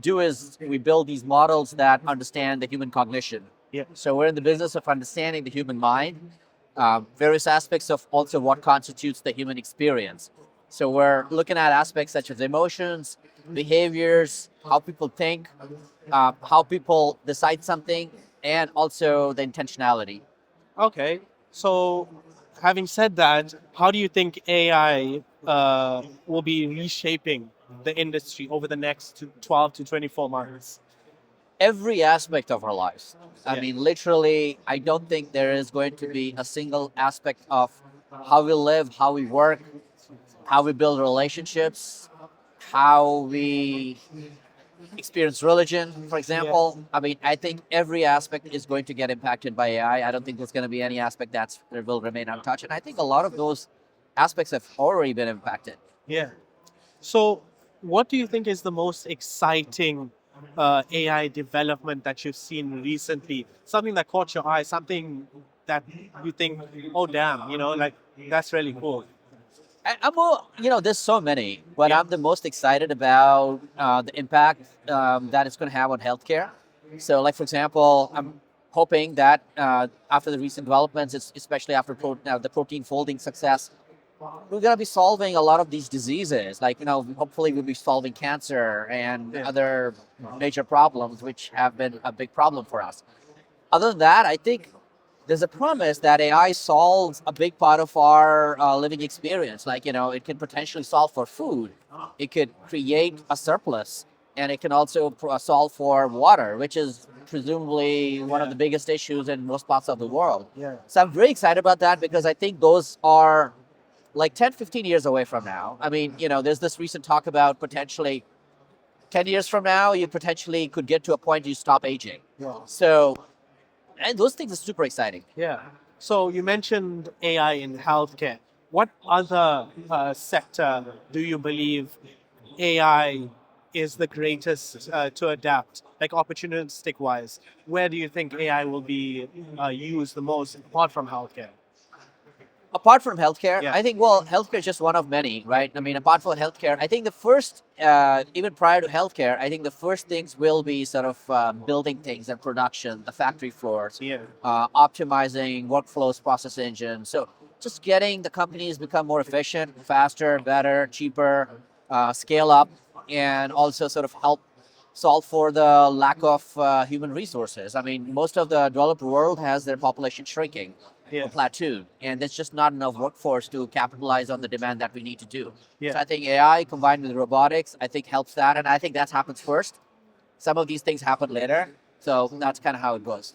do is we build these models that understand the human cognition. Yeah. So we're in the business of understanding the human mind, various aspects of also what constitutes the human experience. So we're looking at aspects such as emotions, behaviors, how people think, how people decide something, and also the intentionality. Okay. So, having said that, how do you think AI will be reshaping the industry over the next 12 to 24 months? Every aspect of our lives. I Yeah. mean, literally, I don't think there is going to be a single aspect of how we live, how we work, how we build relationships, how we experience religion, for Yeah. example. I mean, I think every aspect is going to get impacted by AI. I don't think there's going to be any aspect that will remain untouched. And I think a lot of those aspects have already been impacted. Yeah. So, what do you think is the most exciting AI development that you've seen recently? Something that caught your eye, something that you think, oh, damn, like that's really cool. I'm more, there's so many, but Yeah. I'm the most excited about the impact that it's going to have on healthcare. So, like for example, I'm hoping that after the recent developments, especially after the protein folding success, we're going to be solving a lot of these diseases. Like hopefully we'll be solving cancer and Yeah. other major problems, which have been a big problem for us. Other than that, I think there's a promise that AI solves a big part of our living experience. Like, it can potentially solve for food, it could create a surplus, and it can also solve for water, which is presumably one of the biggest issues in most parts of the world. Yeah. So I'm very excited about that because I think those are like 10, 15 years away from now. I mean, there's this recent talk about potentially 10 years from now, you potentially could get to a point you stop aging. Yeah. So, and those things are super exciting. Yeah. So you mentioned AI in healthcare. What other sector do you believe AI is the greatest to adapt, like opportunistic wise? Where do you think AI will be used the most apart from healthcare? Apart from healthcare, Yeah. I think, well, healthcare is just one of many, right? I mean, apart from healthcare, I think the first, even prior to healthcare, I think the first things will be sort of building things and production, the factory floors, Yeah. optimizing workflows, process engines. So just getting the companies become more efficient, faster, better, cheaper, scale up, and also sort of help solve for the lack of human resources. I mean, most of the developed world has their population shrinking Yeah. or platoon, and there's just not enough workforce to capitalize on the demand that we need to do. Yeah. So I think AI combined with robotics, I think helps that, and I think that happens first. Some of these things happen later, so that's kind of how it goes.